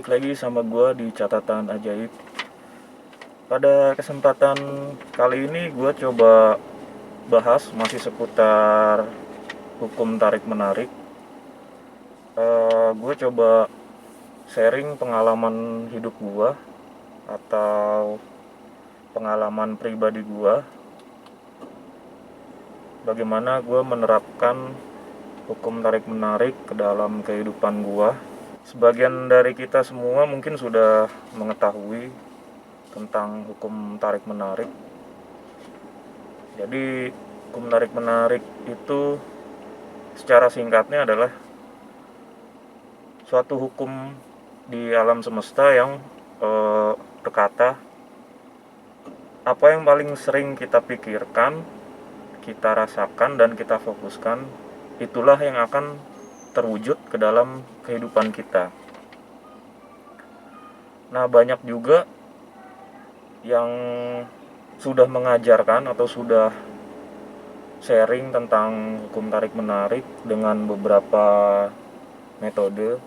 balik lagi sama gue di catatan ajaib. Pada kesempatan kali ini gue coba bahas masih seputar hukum tarik menarik. Gue coba sharing pengalaman hidup gue atau pengalaman pribadi gue, bagaimana gue menerapkan hukum tarik menarik ke dalam kehidupan gue. Sebagian dari kita semua mungkin sudah mengetahui tentang hukum tarik menarik. Jadi hukum tarik menarik itu secara singkatnya adalah suatu hukum di alam semesta yang berkata apa yang paling sering kita pikirkan, kita rasakan dan kita fokuskan, itulah yang akan terwujud ke dalam kehidupan kita. Nah, banyak juga yang sudah mengajarkan atau sudah sharing tentang hukum tarik menarik dengan beberapa metode.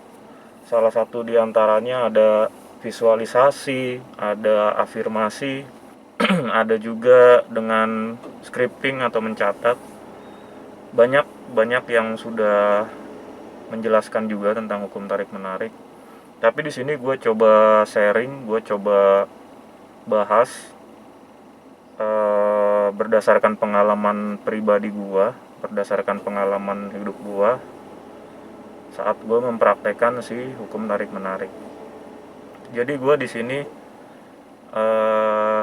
Salah satu diantaranya ada visualisasi, ada afirmasi, ada juga dengan scripting atau mencatat. Banyak yang sudah menjelaskan juga tentang hukum tarik menarik. Tapi di sini gue coba sharing, gue coba bahas berdasarkan pengalaman pribadi gue, berdasarkan pengalaman hidup gue saat gue mempraktekkan si hukum tarik menarik. Jadi gue di sini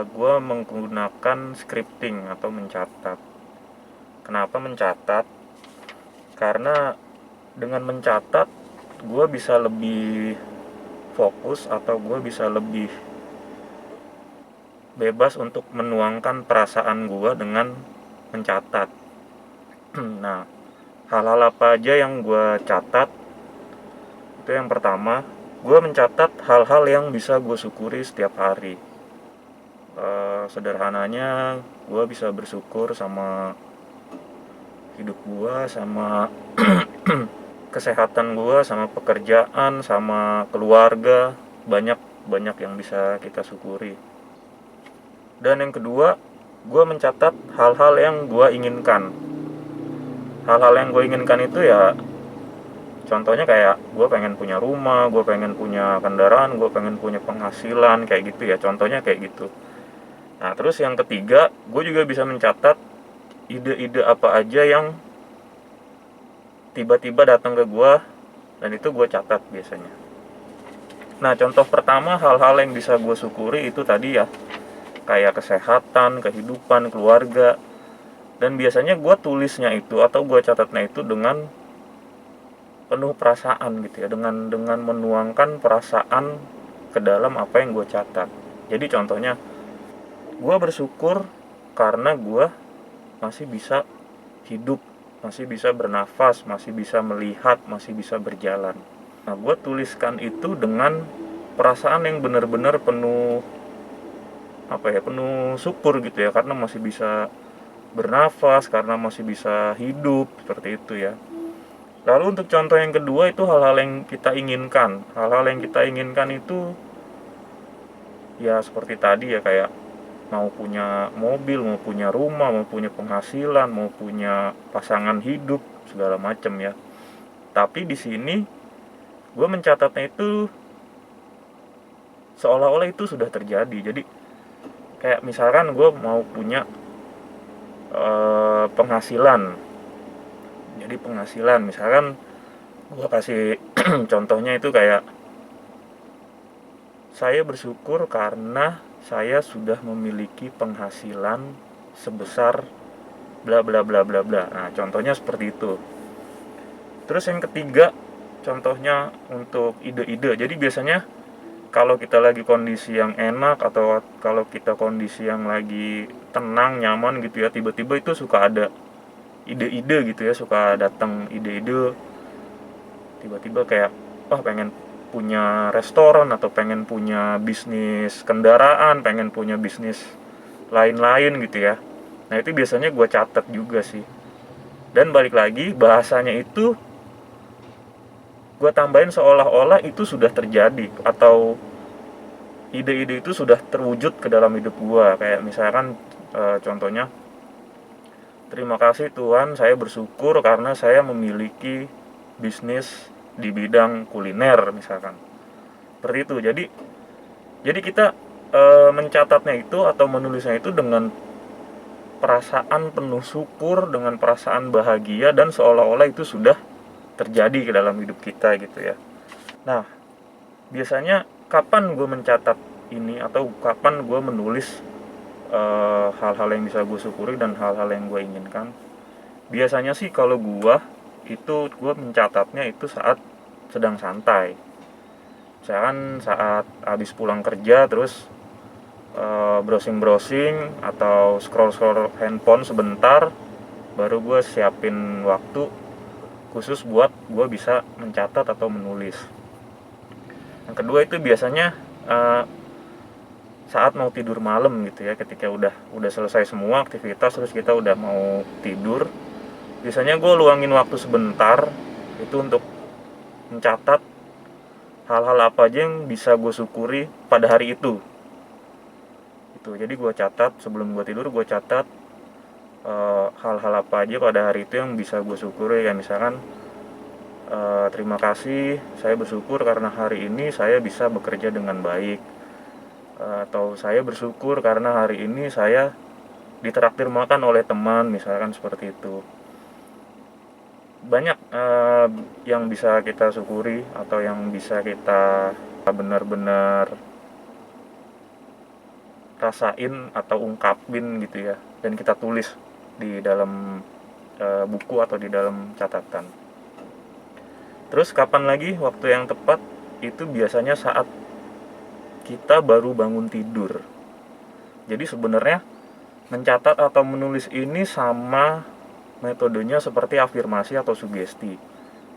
gue menggunakan scripting atau mencatat. Kenapa mencatat? Karena dengan mencatat gue bisa lebih fokus atau gue bisa lebih bebas untuk menuangkan perasaan gue dengan mencatat. Nah, hal-hal apa aja yang gue catat? Itu yang pertama, gue mencatat hal-hal yang bisa gue syukuri setiap hari. Sederhananya, gue bisa bersyukur sama hidup gue, sama kesehatan gue, sama pekerjaan, sama keluarga. Banyak yang bisa kita syukuri. Dan yang kedua, gue mencatat hal-hal yang gue inginkan. Hal-hal yang gue inginkan itu ya, contohnya kayak gue pengen punya rumah, gue pengen punya kendaraan, gue pengen punya penghasilan, kayak gitu ya. Contohnya kayak gitu. Nah, terus yang ketiga, gue juga bisa mencatat ide-ide apa aja yang tiba-tiba datang ke gue, dan itu gue catat biasanya. Nah, contoh pertama hal-hal yang bisa gue syukuri itu tadi ya, kayak kesehatan, kehidupan, keluarga. Dan biasanya gue tulisnya itu atau gue catatnya itu dengan penuh perasaan gitu ya, dengan menuangkan perasaan ke dalam apa yang gue catat. Jadi contohnya, gue bersyukur karena gue masih bisa hidup, masih bisa bernafas, masih bisa melihat, masih bisa berjalan. Nah, gue tuliskan itu dengan perasaan yang benar-benar penuh penuh syukur gitu ya, karena masih bisa bernafas, karena masih bisa hidup, seperti itu ya. Lalu untuk contoh yang kedua itu hal-hal yang kita inginkan. Hal-hal yang kita inginkan itu ya seperti tadi ya, kayak mau punya mobil, mau punya rumah, mau punya penghasilan, mau punya pasangan hidup, segala macam ya. Tapi di sini gue mencatatnya itu seolah-olah itu sudah terjadi. Jadi kayak misalkan gue mau punya penghasilan. Jadi penghasilan, misalkan gue kasih contohnya itu kayak, saya bersyukur karena saya sudah memiliki penghasilan sebesar bla bla bla bla bla. Nah, contohnya seperti itu. Terus yang ketiga, contohnya untuk ide-ide. Jadi biasanya kalau kita lagi kondisi yang enak atau kalau kita kondisi yang lagi tenang, nyaman gitu ya, tiba-tiba itu suka ada ide-ide gitu ya, suka datang ide-ide tiba-tiba kayak, pengen punya restoran atau pengen punya bisnis kendaraan, pengen punya bisnis lain-lain gitu ya. Nah, itu biasanya gue catat juga sih. Dan balik lagi, bahasanya itu gue tambahin seolah-olah itu sudah terjadi atau ide-ide itu sudah terwujud ke dalam hidup gue. Kayak misalkan contohnya, terima kasih Tuhan, saya bersyukur karena saya memiliki bisnis di bidang kuliner misalkan. Seperti itu. Jadi kita mencatatnya itu atau menulisnya itu dengan perasaan penuh syukur, dengan perasaan bahagia, dan seolah-olah itu sudah terjadi ke dalam hidup kita gitu ya. Nah, biasanya kapan gue mencatat ini atau kapan gue menulis hal-hal yang bisa gue syukuri dan hal-hal yang gue inginkan? Biasanya sih kalau gue mencatatnya itu saat sedang santai. Misalkan saat habis pulang kerja terus browsing atau scroll handphone sebentar, baru gue siapin waktu khusus buat gue bisa mencatat atau menulis. Yang kedua itu biasanya saat mau tidur malam gitu ya, ketika udah selesai semua aktivitas terus kita udah mau tidur, biasanya gue luangin waktu sebentar itu untuk mencatat hal-hal apa aja yang bisa gue syukuri pada hari itu. Jadi gue catat sebelum gue tidur, gue catat hal-hal apa aja pada hari itu yang bisa gue syukuri. Ya misalkan terima kasih, saya bersyukur karena hari ini saya bisa bekerja dengan baik, atau saya bersyukur karena hari ini saya ditraktir makan oleh teman, misalkan seperti itu. Banyak yang bisa kita syukuri atau yang bisa kita benar-benar rasain atau ungkapin gitu ya, dan kita tulis di dalam buku atau di dalam catatan. Terus kapan lagi waktu yang tepat? Itu biasanya saat kita baru bangun tidur. Jadi sebenarnya mencatat atau menulis ini sama metodenya seperti afirmasi atau sugesti.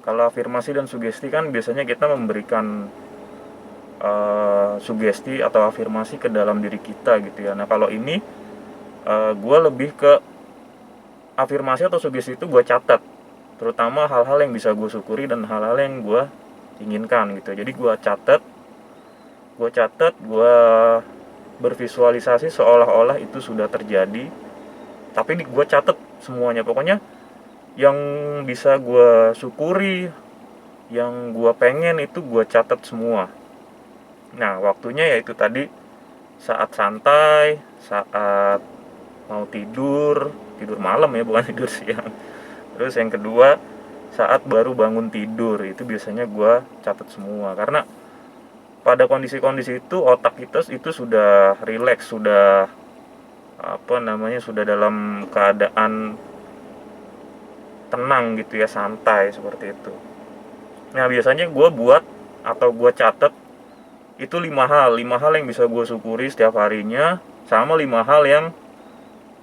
Kalau afirmasi dan sugesti kan biasanya kita memberikan sugesti atau afirmasi ke dalam diri kita gitu ya. Nah kalau ini gue lebih ke afirmasi atau sugesti itu gue catat, terutama hal-hal yang bisa gue syukuri dan hal-hal yang gue inginkan gitu. Jadi gue catat, gue bervisualisasi seolah-olah itu sudah terjadi, tapi gue catat semuanya. Pokoknya yang bisa gue syukuri, yang gue pengen itu gue catat semua. Nah waktunya yaitu tadi saat santai, saat mau tidur malam ya, bukan tidur siang. Terus yang kedua saat baru bangun tidur, itu biasanya gue catat semua. Karena pada kondisi-kondisi itu otak kita itu sudah rileks, sudah sudah dalam keadaan tenang gitu ya, santai seperti itu. Nah biasanya gue buat atau gue catat itu 5 hal yang bisa gue syukuri setiap harinya, sama 5 hal yang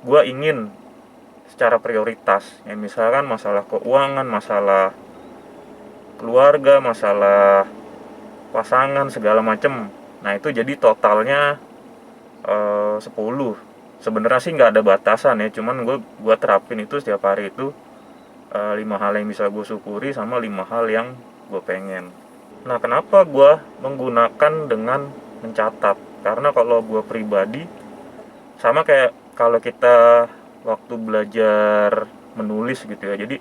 gue ingin secara prioritas. Ya misalkan masalah keuangan, masalah keluarga, masalah pasangan, segala macem. Nah itu jadi totalnya 10. Sebenarnya sih nggak ada batasan ya, cuman gue terapin itu setiap hari itu 5 hal yang bisa gue syukuri sama 5 hal yang gue pengen. Nah kenapa gue menggunakan dengan mencatat? Karena kalau gue pribadi, sama kayak kalau kita waktu belajar menulis gitu ya. Jadi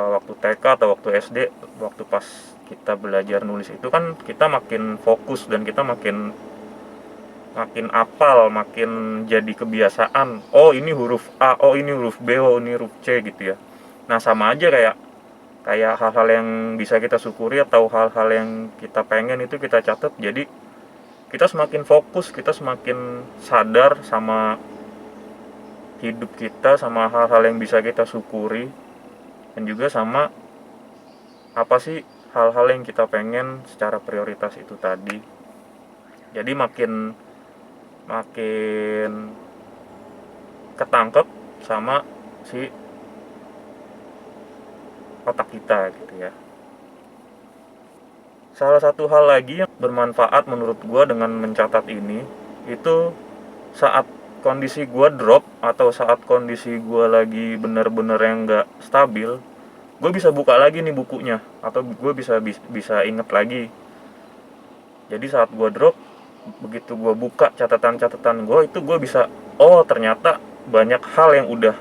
waktu TK atau waktu SD, waktu pas kita belajar nulis itu kan kita makin fokus dan kita makin apal, makin jadi kebiasaan. Oh ini huruf A, oh ini huruf B, oh ini huruf C gitu ya. Nah sama aja kayak hal-hal yang bisa kita syukuri atau hal-hal yang kita pengen itu kita catat. Jadi kita semakin fokus, kita semakin sadar sama hidup kita, sama hal-hal yang bisa kita syukuri, dan juga sama apa sih hal-hal yang kita pengen secara prioritas itu tadi. Jadi makin ketangkep sama si otak kita gitu ya. Salah satu hal lagi yang bermanfaat menurut gue dengan mencatat ini, itu saat kondisi gue drop atau saat kondisi gue lagi bener-bener yang gak stabil, gue bisa buka lagi nih bukunya, atau gue bisa inget lagi. Jadi saat gue drop, begitu gue buka catatan-catatan gue, itu gue bisa, oh ternyata banyak hal yang udah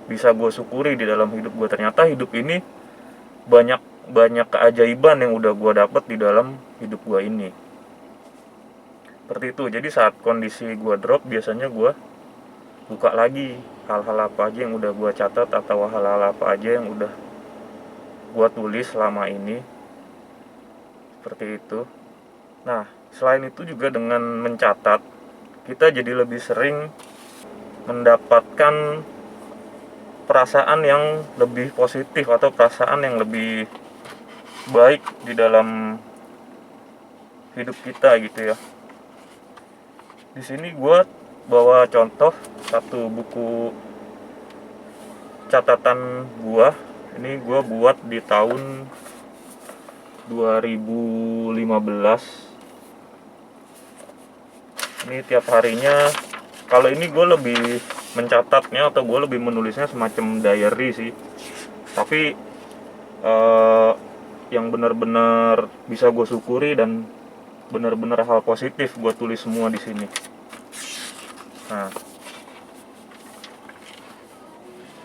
bisa gue syukuri di dalam hidup gue. Ternyata hidup ini banyak banyak keajaiban yang udah gue dapet di dalam hidup gue ini. Seperti itu. Jadi saat kondisi gue drop, biasanya gue buka lagi hal-hal apa aja yang udah gue catat, atau hal-hal apa aja yang udah gue tulis selama ini. Seperti itu. Nah, selain itu juga dengan mencatat, kita jadi lebih sering mendapatkan perasaan yang lebih positif, atau perasaan yang lebih baik di dalam hidup kita gitu ya. Di sini gue bawa contoh satu buku catatan gue. Ini gue buat di tahun 2015. Ini tiap harinya, kalau ini gue lebih mencatatnya, atau gue lebih menulisnya semacam diary sih. Tapi yang benar-benar bisa gue syukuri dan benar-benar hal positif gue tulis semua di sini. Nah,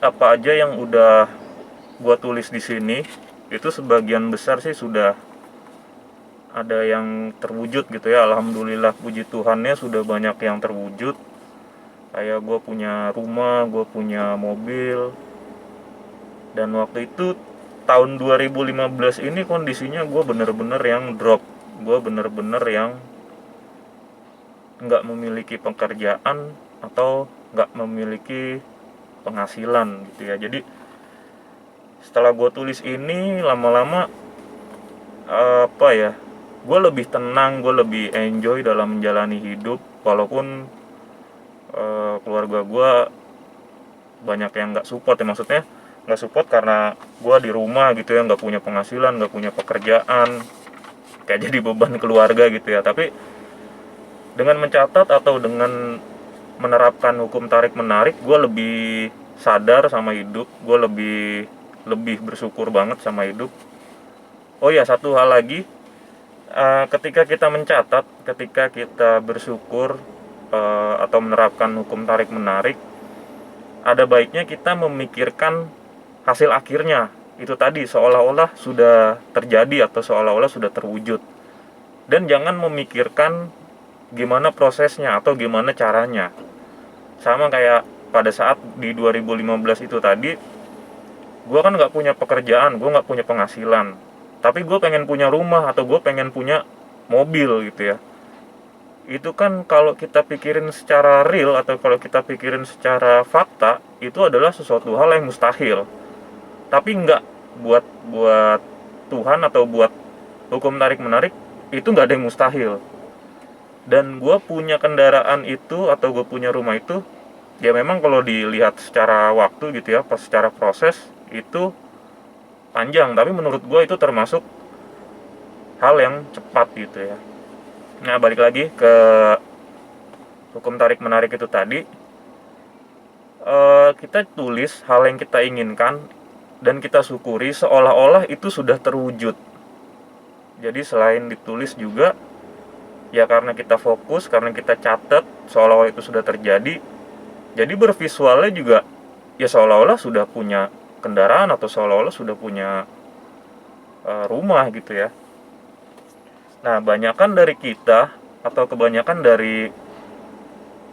apa aja yang udah gue tulis di sini, itu sebagian besar sih sudah ada yang terwujud gitu ya. Alhamdulillah, puji Tuhannya sudah banyak yang terwujud. Kayak gue punya rumah, gue punya mobil. Dan waktu itu tahun 2015 ini kondisinya gue bener-bener yang drop. Gue bener-bener yang nggak memiliki pekerjaan atau nggak memiliki penghasilan gitu ya. Jadi setelah gue tulis ini, lama-lama apa ya, gue lebih tenang, gue lebih enjoy dalam menjalani hidup. Walaupun keluarga gue banyak yang nggak support ya, maksudnya nggak support karena gue di rumah gitu ya, nggak punya penghasilan, nggak punya pekerjaan, kayak jadi beban keluarga gitu ya. Tapi dengan mencatat atau dengan menerapkan hukum tarik menarik, gue lebih sadar sama hidup, gue lebih bersyukur banget sama hidup. Oh ya, satu hal lagi, ketika kita mencatat, ketika kita bersyukur atau menerapkan hukum tarik menarik, ada baiknya kita memikirkan hasil akhirnya. Itu tadi, seolah-olah sudah terjadi atau seolah-olah sudah terwujud. Dan jangan memikirkan gimana prosesnya atau gimana caranya. Sama kayak pada saat di 2015 itu tadi, gue kan nggak punya pekerjaan, gue nggak punya penghasilan, tapi gue pengen punya rumah atau gue pengen punya mobil gitu ya. Itu kan kalau kita pikirin secara real atau kalau kita pikirin secara fakta, itu adalah sesuatu hal yang mustahil. Tapi nggak, buat buat Tuhan atau buat hukum tarik menarik, itu nggak ada yang mustahil. Dan gue punya kendaraan itu atau gue punya rumah itu, ya memang kalau dilihat secara waktu gitu ya, pas secara proses itu panjang, tapi menurut gue itu termasuk hal yang cepat gitu ya. Nah, balik lagi ke hukum tarik menarik itu tadi, kita tulis hal yang kita inginkan dan kita syukuri seolah-olah itu sudah terwujud. Jadi selain ditulis juga, ya karena kita fokus, karena kita catat seolah-olah itu sudah terjadi, jadi bervisualnya juga ya seolah-olah sudah punya kendaraan atau seolah-olah sudah punya rumah gitu ya. Nah, banyakan dari kita atau kebanyakan dari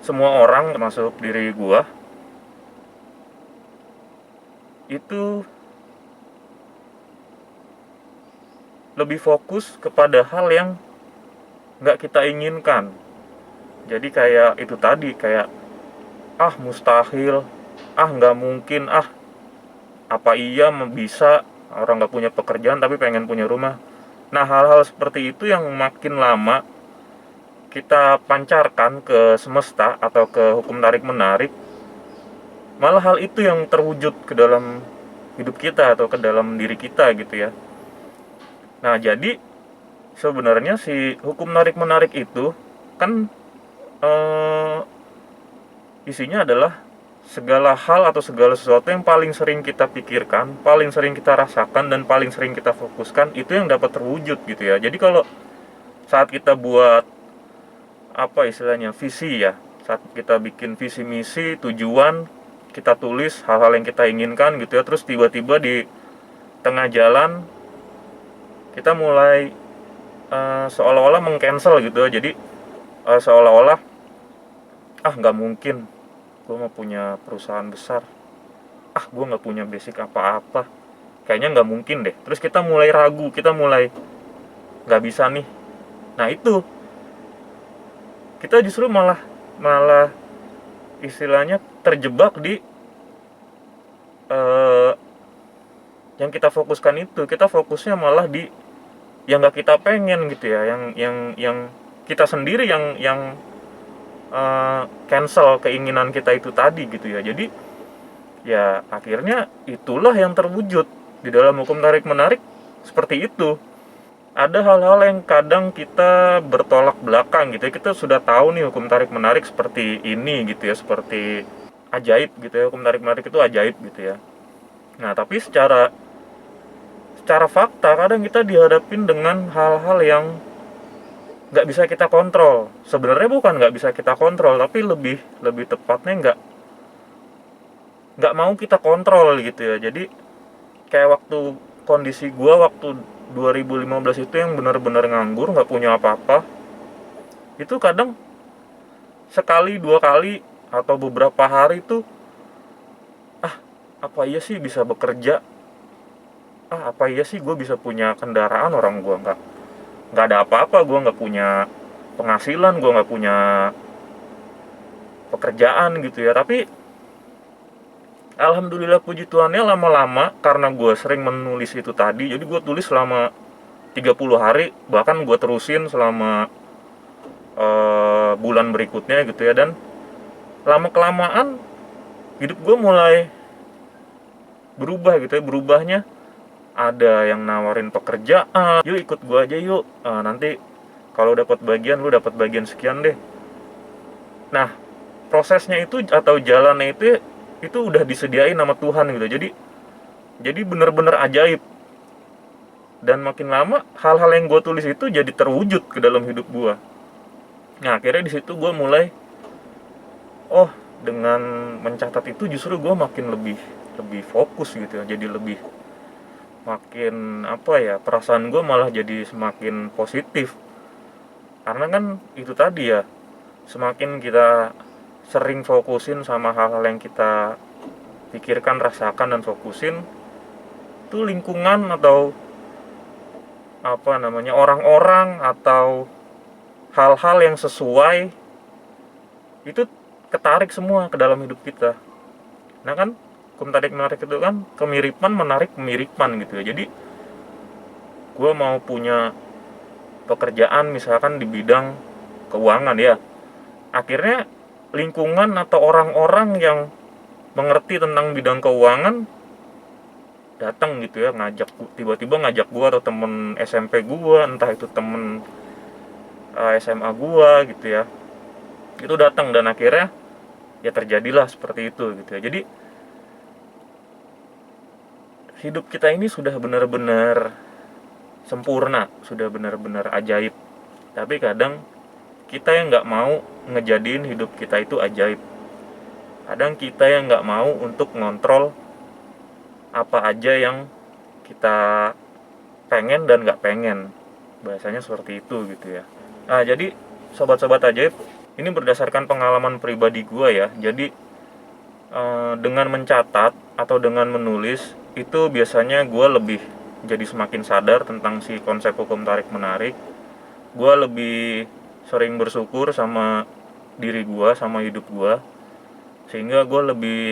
semua orang termasuk diri gua itu lebih fokus kepada hal yang nggak kita inginkan. Jadi kayak itu tadi, kayak mustahil, nggak mungkin, apa iya bisa orang nggak punya pekerjaan tapi pengen punya rumah. Nah, hal-hal seperti itu yang makin lama kita pancarkan ke semesta atau ke hukum tarik menarik, malah hal itu yang terwujud ke dalam hidup kita atau ke dalam diri kita gitu ya. Nah, jadi sebenarnya si hukum tarik menarik itu kan isinya adalah segala hal atau segala sesuatu yang paling sering kita pikirkan, paling sering kita rasakan, dan paling sering kita fokuskan, itu yang dapat terwujud gitu ya. Jadi kalau saat kita buat apa istilahnya visi ya, saat kita bikin visi misi tujuan, kita tulis hal-hal yang kita inginkan gitu ya, terus tiba-tiba di tengah jalan kita mulai seolah-olah mengcancel gitu ya. Jadi seolah-olah nggak mungkin gue mau punya perusahaan besar, gue nggak punya basic apa-apa, kayaknya nggak mungkin deh. Terus kita mulai ragu, kita mulai nggak bisa nih. Nah itu kita justru malah malah istilahnya terjebak di eh, yang kita fokuskan itu. Kita fokusnya malah di yang nggak kita pengen gitu ya, yang kita sendiri yang cancel keinginan kita itu tadi gitu ya. Jadi ya akhirnya itulah yang terwujud di dalam hukum tarik menarik seperti itu. Ada hal-hal yang kadang kita bertolak belakang gitu ya. Kita sudah tahu nih hukum tarik menarik seperti ini gitu ya, seperti ajaib gitu ya, hukum tarik menarik itu ajaib gitu ya. Nah tapi secara fakta kadang kita dihadapin dengan hal-hal yang nggak bisa kita kontrol. Sebenarnya bukan nggak bisa kita kontrol, tapi lebih lebih tepatnya nggak mau kita kontrol gitu ya. Jadi kayak waktu kondisi gua waktu 2015 itu yang benar-benar nganggur, nggak punya apa-apa, itu kadang sekali dua kali atau beberapa hari tuh apa iya sih bisa bekerja, apa iya sih gue bisa punya kendaraan, orang gue nggak ada apa-apa, gue nggak punya penghasilan, gue nggak punya pekerjaan gitu ya. Tapi alhamdulillah puji Tuhannya lama-lama karena gue sering menulis itu tadi, jadi gue tulis selama 30 hari, bahkan gue terusin selama bulan berikutnya gitu ya. Dan lama kelamaan hidup gue mulai berubah gitu ya. Berubahnya ada yang nawarin pekerjaan, yuk ikut gue aja yuk, nanti kalau dapat bagian lu dapat bagian sekian deh. Nah prosesnya itu atau jalannya itu udah disediain sama Tuhan gitu. Jadi bener-bener ajaib. Dan makin lama hal-hal yang gue tulis itu jadi terwujud ke dalam hidup gue. Nah akhirnya di situ gue mulai, dengan mencatat itu justru gue makin lebih lebih fokus gitu ya. Jadi lebih makin apa ya, perasaan gue malah jadi semakin positif. Karena kan itu tadi ya, semakin kita sering fokusin sama hal-hal yang kita pikirkan, rasakan, dan fokusin, itu lingkungan atau apa namanya, orang-orang atau hal-hal yang sesuai itu ketarik semua ke dalam hidup kita. Nah kan hukum tarik menarik itu kan kemiripan menarik kemiripan gitu ya. Jadi gue mau punya pekerjaan misalkan di bidang keuangan ya, akhirnya lingkungan atau orang-orang yang mengerti tentang bidang keuangan datang gitu ya, tiba-tiba ngajak gue, atau temen SMP gue, entah itu temen SMA gue gitu ya, itu datang. Dan akhirnya ya terjadilah seperti itu gitu ya. Jadi hidup kita ini sudah benar-benar sempurna, sudah benar-benar ajaib. Tapi kadang kita yang nggak mau ngejadiin hidup kita itu ajaib. Kadang kita yang nggak mau untuk ngontrol apa aja yang kita pengen dan nggak pengen. Bahasanya seperti itu gitu ya. Nah jadi sobat-sobat ajaib, ini berdasarkan pengalaman pribadi gue ya. Jadi dengan mencatat atau dengan menulis itu biasanya gue lebih jadi semakin sadar tentang si konsep hukum tarik menarik. Gue lebih sering bersyukur sama diri gue, sama hidup gue, sehingga gue lebih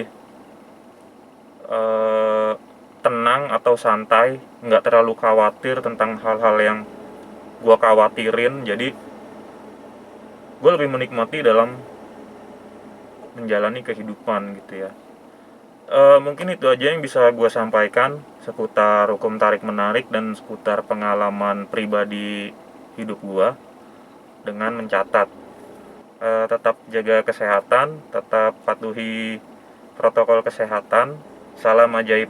tenang atau santai, nggak terlalu khawatir tentang hal-hal yang gue khawatirin. Jadi gue lebih menikmati dalam menjalani kehidupan gitu ya. Mungkin itu aja yang bisa gue sampaikan seputar hukum tarik menarik dan seputar pengalaman pribadi hidup gue dengan mencatat. Tetap jaga kesehatan, tetap patuhi protokol kesehatan. Salam ajaib.